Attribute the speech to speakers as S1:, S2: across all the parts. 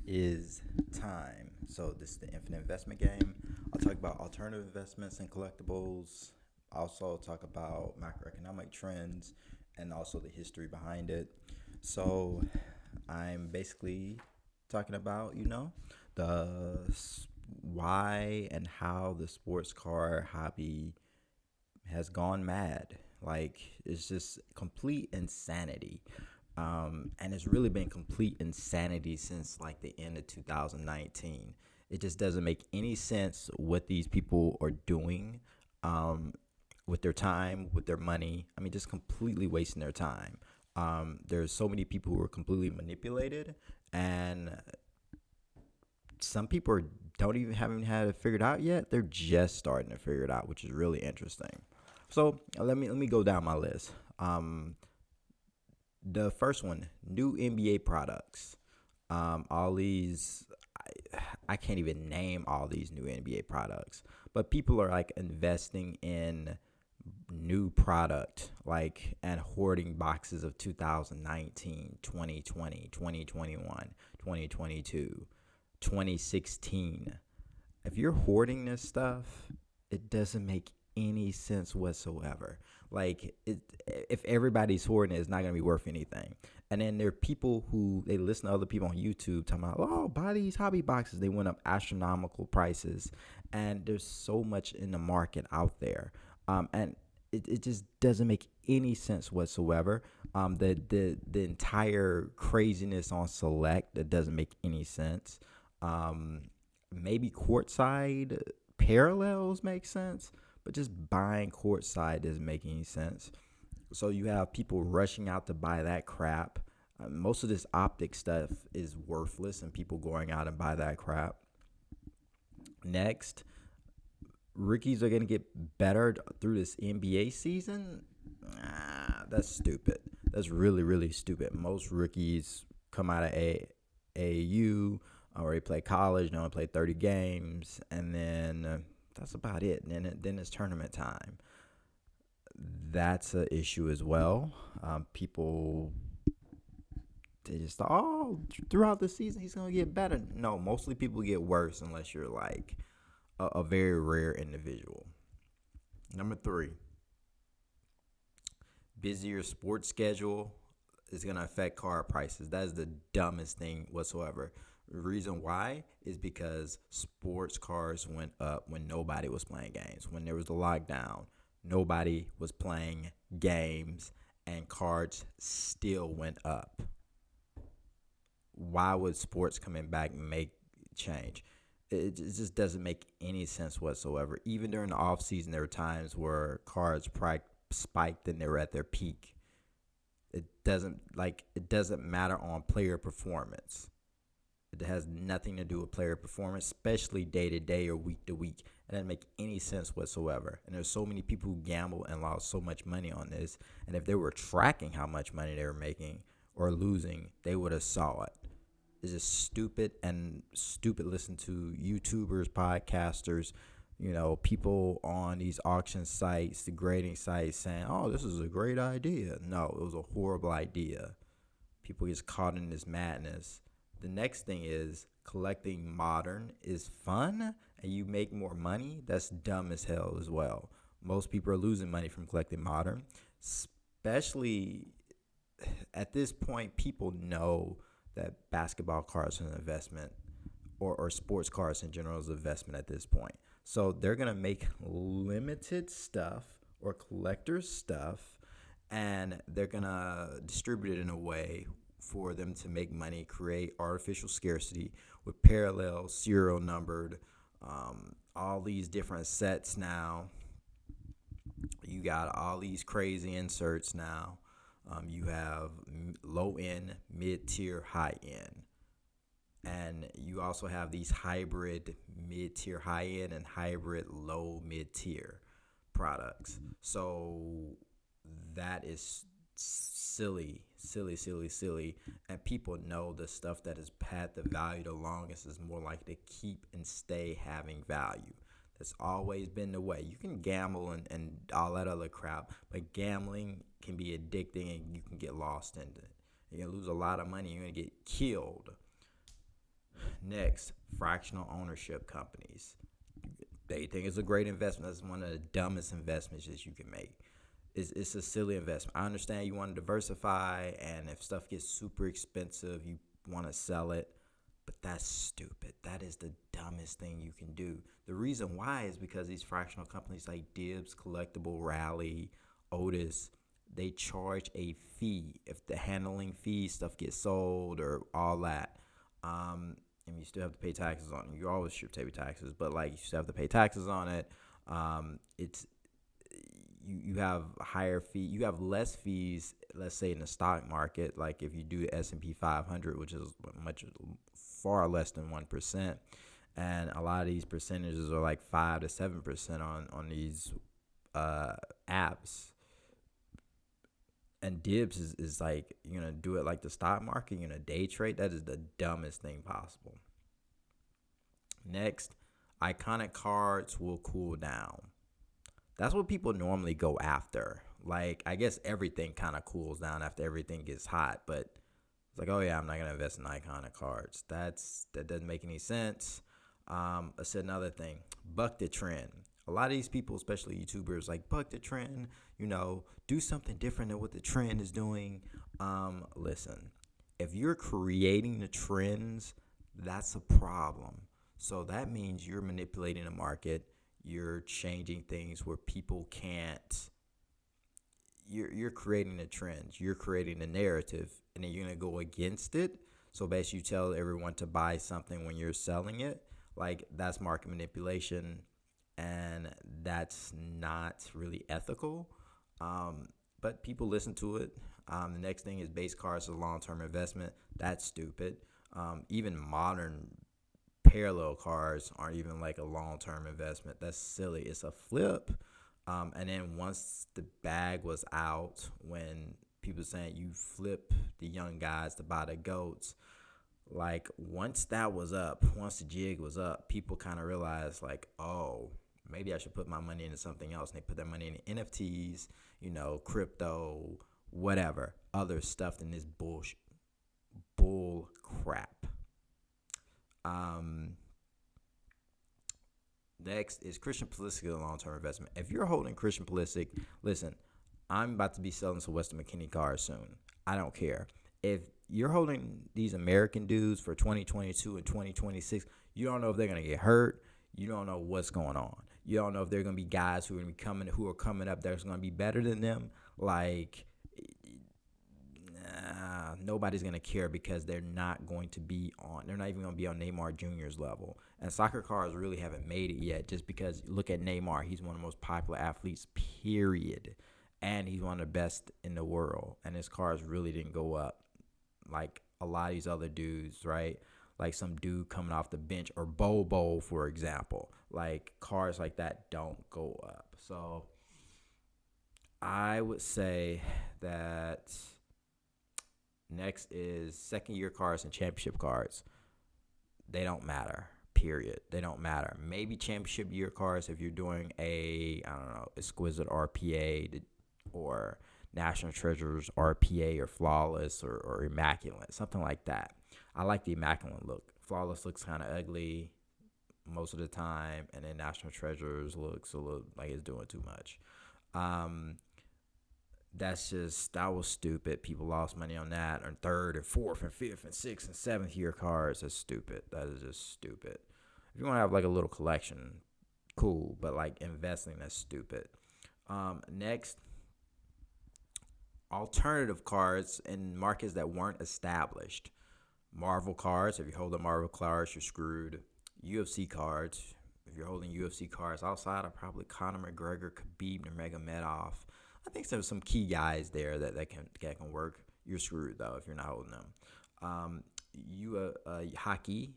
S1: is time. So this is the infinite investment game. I'll talk about alternative investments and collectibles. Also talk about macroeconomic trends and also the history behind it. So I'm basically talking about, the why and how the sports car hobby has gone mad. Like, it's just complete insanity. And it's really been complete insanity since like the end of 2019. It just doesn't make any sense what these people are doing um, with their time, with their money. I mean, just completely wasting their time. There's so many people who are completely manipulated, and some people don't even haven't had it figured out yet. They're just starting to figure it out, which is really interesting. So let me go down my list. The first one, new NBA products. All these, I can't even name all these new NBA products, but people are like investing in new product, like, and hoarding boxes of 2019, 2020, 2021, 2022, 2016. If you're hoarding this stuff, it doesn't make any sense whatsoever. Like, if everybody's hoarding it, it's not gonna be worth anything. And then there are people who they listen to other people on YouTube talking about, oh, buy these hobby boxes. They went up astronomical prices, and there's so much in the market out there, and it just doesn't make any sense whatsoever. The entire craziness on Select, that doesn't make any sense. Um, Maybe courtside parallels make sense, but just buying courtside doesn't make any sense. So you have people rushing out to buy that crap. Most of this optic stuff is worthless, and people going out and buy that crap. Next, rookies are going to get better through this NBA season. That's stupid. That's really, really stupid. Most rookies come out of AAU, or they play college, they only play 30 games, and then that's about it. And then it's tournament time. That's an issue as well. People, they just thought, oh, throughout the season he's gonna get better. No, mostly people get worse unless you're like a very rare individual. Number three, busier sports schedule is gonna affect card prices. That is the dumbest thing whatsoever. The reason why is because sports cars went up when nobody was playing games. When there was the lockdown, nobody was playing games, and cards still went up. Why would sports coming back make change? It just doesn't make any sense whatsoever. Even during the off season, there were times where cards spiked and they were at their peak. It doesn't matter on player performance. It has nothing to do with player performance, especially day to day or week to week. It doesn't make any sense whatsoever. And there's so many people who gamble and lost so much money on this. And if they were tracking how much money they were making or losing, they would have saw it. It's just stupid, and stupid listen to YouTubers, podcasters, people on these auction sites, the grading sites saying, oh, this is a great idea. No, it was a horrible idea. People get caught in this madness. The next thing is collecting modern is fun and you make more money. That's dumb as hell as well. Most people are losing money from collecting modern, especially at this point. People know that basketball cards are an investment, or sports cards in general is an investment at this point. So they're going to make limited stuff or collector stuff, and they're going to distribute it in a way for them to make money, create artificial scarcity with parallel, serial numbered, all these different sets now. You got all these crazy inserts now. You have low end, mid tier, high end. And you also have these hybrid mid tier, high end, and hybrid low mid tier products. So that is silly, silly, silly, silly. And people know the stuff that has had the value the longest is more likely to keep and stay having value. That's always been the way. You can gamble and all that other crap, but gambling can be addicting and you can get lost in it. You're going to lose a lot of money. You're going to get killed. Next, fractional ownership companies. They think it's a great investment. That's one of the dumbest investments that you can make. It's a silly investment. I understand you want to diversify, and if stuff gets super expensive, you want to sell it. But that's stupid. That is the dumbest thing you can do. The reason why is because these fractional companies like Dibs, Collectible, Rally, Otis, they charge a fee if the handling fee stuff gets sold or all that. And you still have to pay taxes on it. You always should pay taxes, but like you still have to pay taxes on it. It's you have higher fee. You have less fees. Let's say in the stock market, like if you do the S&P 500, which is much far less than 1%, and a lot of these percentages are like 5 to 7% on these apps. And Dibs is like, you're gonna do it like the stock market, you're gonna day trade. That is the dumbest thing possible. Next, iconic cards will cool down. That's what people normally go after. Like, I guess everything kind of cools down after everything gets hot, but it's like, oh yeah, I'm not gonna invest in iconic cards. That doesn't make any sense. I said another thing, buck the trend. A lot of these people, especially YouTubers, like buck the trend. Do something different than what the trend is doing. Listen, if you're creating the trends, that's a problem. So that means you're manipulating the market. You're changing things where people can't. You're creating the trends. You're creating the narrative, and then you're gonna go against it. So basically, you tell everyone to buy something when you're selling it. Like, that's market manipulation, and that's not really ethical. But people listen to it. The next thing is base cards as a long-term investment. That's stupid. Even modern parallel cards aren't even like a long-term investment. That's silly. It's a flip. And then once the bag was out, when people saying you flip the young guys to buy the goats, like once that was up, once the jig was up, people kind of realized like, oh, maybe I should put my money into something else. And they put their money into NFTs, crypto, whatever, other stuff than this bull crap. Next is Christian Pulisic, a long-term investment. If you're holding Christian Pulisic, listen, I'm about to be selling some Weston McKinney cars soon. I don't care. If you're holding these American dudes for 2022 and 2026, you don't know if they're going to get hurt. You don't know what's going on. You don't know if they're going to be guys who are coming up that's going to be better than them. Like, nobody's going to care because they're not going to be on. They're not even going to be on Neymar Jr.'s level. And soccer cars really haven't made it yet, just because look at Neymar. He's one of the most popular athletes, period. And he's one of the best in the world. And his cars really didn't go up like a lot of these other dudes, right? Like some dude coming off the bench, or Bobo, for example. Like, cars like that don't go up. So I would say that next is second-year cards and championship cards. They don't matter, period. They don't matter. Maybe championship year cards if you're doing exquisite RPA or National Treasures RPA or Flawless or Immaculate, something like that. I like the Immaculate look. Flawless looks kind of ugly most of the time, and then National Treasures looks a little like it's doing too much. That was stupid. People lost money on that, on third and fourth and fifth and sixth and seventh year cards. That's stupid. That is just stupid. If you want to have like a little collection, cool, but like investing, that's stupid. Next, alternative cards in markets that weren't established. Marvel cards. If you hold the Marvel cards, you're screwed. UFC cards. If you're holding UFC cards outside of probably Conor McGregor, Khabib, Nurmagomedov, I think there's some key guys there that can work. You're screwed though if you're not holding them. Hockey.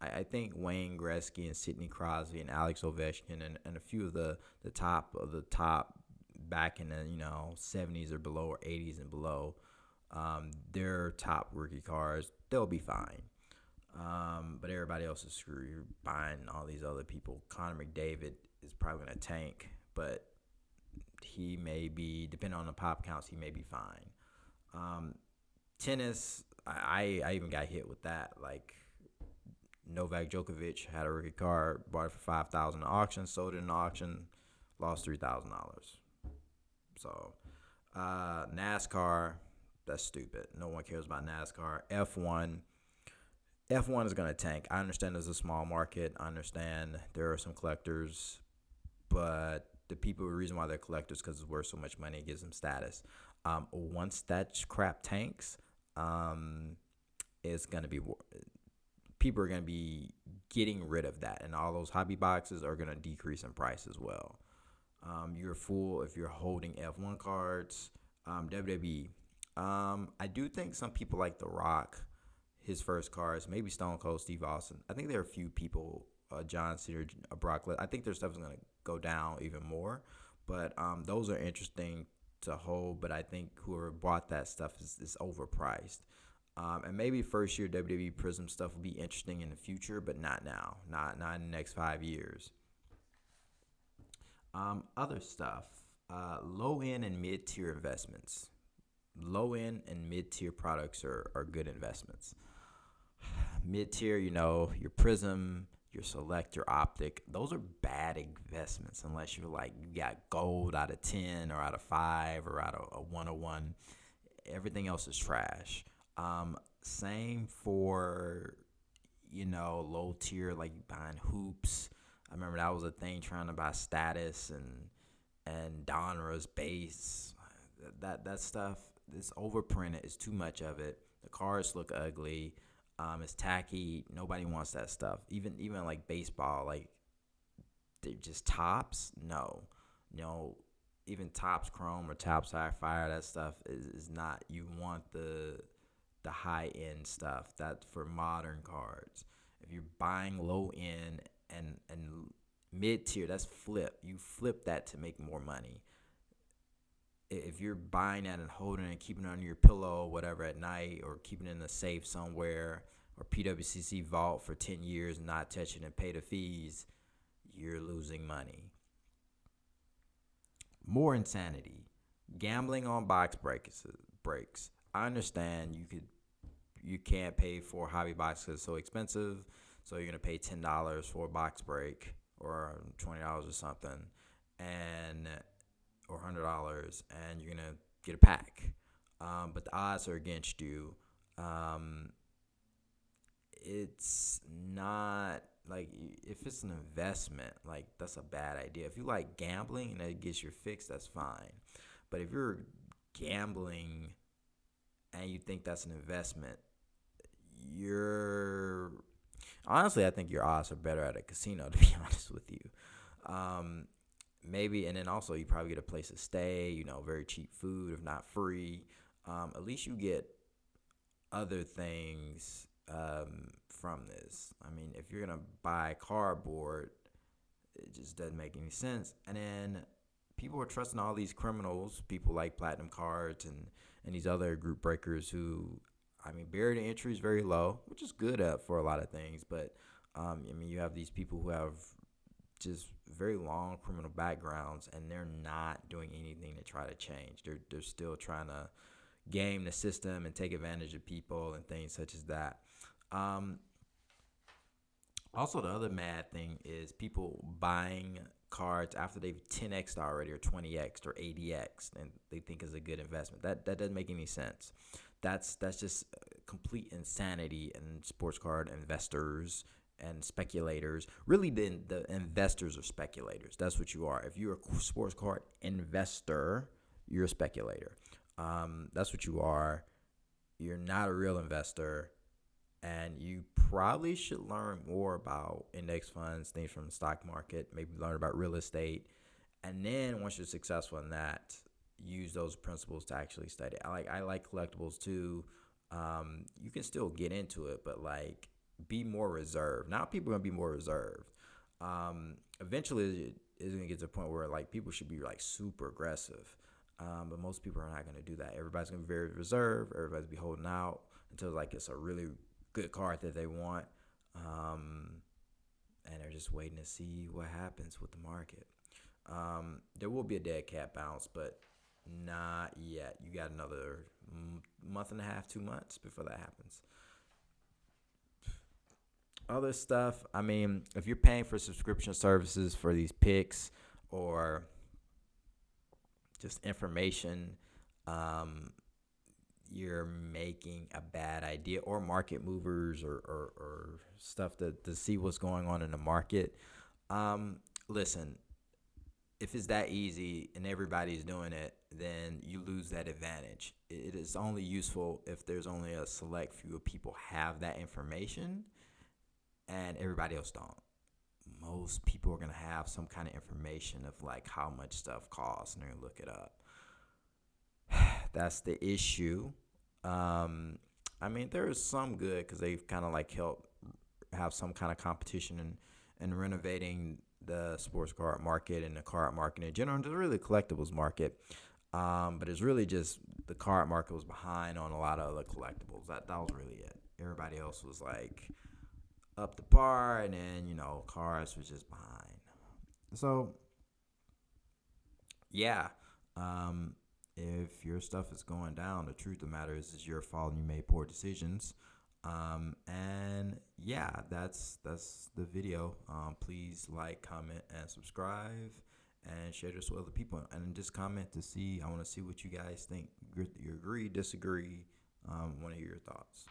S1: I think Wayne Gretzky and Sidney Crosby and Alex Ovechkin and a few of the top back in the 70s or below, or 80s and below, their top rookie cards, they'll be fine. But everybody else is screwed. You're buying all these other people. Connor McDavid is probably going to tank, but he may be, depending on the pop counts, he may be fine. Tennis, I even got hit with that. Like, Novak Djokovic had a rookie card, bought it for 5,000 in auction, sold it in auction, lost $3,000. So NASCAR, that's stupid. No one cares about NASCAR. F1 is gonna tank. I understand there's a small market. I understand there are some collectors, but the reason why they're collectors because it's worth so much money, it gives them status. Once that crap tanks, um, it's gonna be people are gonna be getting rid of that, and all those hobby boxes are gonna decrease in price as well. You're a fool if you're holding F1 cards. WWE. I do think some people like The Rock, his first cards, maybe Stone Cold Steve Austin. I think there are a few people, John Cena, Brock Lesnar. I think their stuff is going to go down even more. But those are interesting to hold. But I think whoever bought that stuff is overpriced. And maybe first year WWE Prism stuff will be interesting in the future, but not now. Not in the next 5 years. Other stuff, low end and mid tier investments. Low end and mid tier products are good investments. Mid tier, your Prism, your Select, your Optic, those are bad investments unless you're like, you got gold out of 10 or out of 5 or out of a 101. Everything else is trash. Same for, low tier, like buying hoops. I remember that was a thing, trying to buy status and Donruss base. That stuff is overprinted. It's too much of it. The cards look ugly. It's tacky. Nobody wants that stuff. Even like baseball, like they're just tops. No, even tops chrome or tops sapphire. That stuff is not. You want the high end stuff. That's for modern cards. If you're buying low end and mid tier, that's flip. You flip that to make more money. If you're buying that and holding it and keeping it under your pillow or whatever at night, or keeping it in a safe somewhere, or PWCC vault for 10 years and not touching and pay the fees, you're losing money. More insanity. Gambling on box breaks. I understand you can't pay for a hobby box because it's so expensive, so you're gonna pay $10 for a box break or $20 or something, and or $100, and you're gonna get a pack. But the odds are against you. It's not like, if it's an investment, like that's a bad idea. If you like gambling and that gets your fix, that's fine. But if you're gambling and you think that's an investment, you're honestly, I think your odds are better at a casino, to be honest with you. Um, Maybe, and then also you probably get a place to stay, very cheap food, if not free. At least you get other things from this. I mean, if you're gonna buy cardboard, it just doesn't make any sense. And then people are trusting all these criminals, people like Platinum Cards and these other group breakers who, I mean, barrier to entry is very low, which is good for a lot of things. But you have these people who have just very long criminal backgrounds, and they're not doing anything to try to change. They're still trying to game the system and take advantage of people and things such as that. Um, Also, the other mad thing is people buying cards after they've 10x'd already, or 20x'd, or 80x'd, and they think is a good investment. That doesn't make any sense. That's just complete insanity in sports card investors and speculators. Really, the investors are speculators. That's what you are. If you're a sports card investor, you're a speculator. That's what you are. You're not a real investor, and you probably should learn more about index funds, things from the stock market, maybe learn about real estate, and then once you're successful in that, use those principles to actually study. I like collectibles too. You can still get into it, but like, be more reserved. Now people are gonna be more reserved. Eventually, it's gonna get to a point where like people should be like super aggressive, but most people are not gonna do that. Everybody's gonna be very reserved. Everybody's gonna be holding out until like it's a really good card that they want, and they're just waiting to see what happens with the market. There will be a dead cat bounce, but not yet. You got another month and a half, 2 months before that happens. Other stuff, I mean, if you're paying for subscription services for these picks or just information, um, you're making a bad idea, or market movers, or stuff to see what's going on in the market. Listen, if it's that easy and everybody's doing it, then you lose that advantage. It is only useful if there's only a select few of people have that information and everybody else don't. Most people are gonna have some kind of information of like how much stuff costs, and they're gonna look it up. That's the issue. I mean, there is some good because they've kind of like helped have some kind of competition and renovating the sports card market and the card market in general, and just really the collectibles market. But it's really just the card market was behind on a lot of other collectibles. That was really it. Everybody else was like up to par, and then cards was just behind. So yeah, if your stuff is going down, the truth of the matter is your fault and you made poor decisions. And yeah, that's the video. Please like, comment, and subscribe, and share this with other people. And just comment to see. I want to see what you guys think. You agree, disagree. Want to hear your thoughts.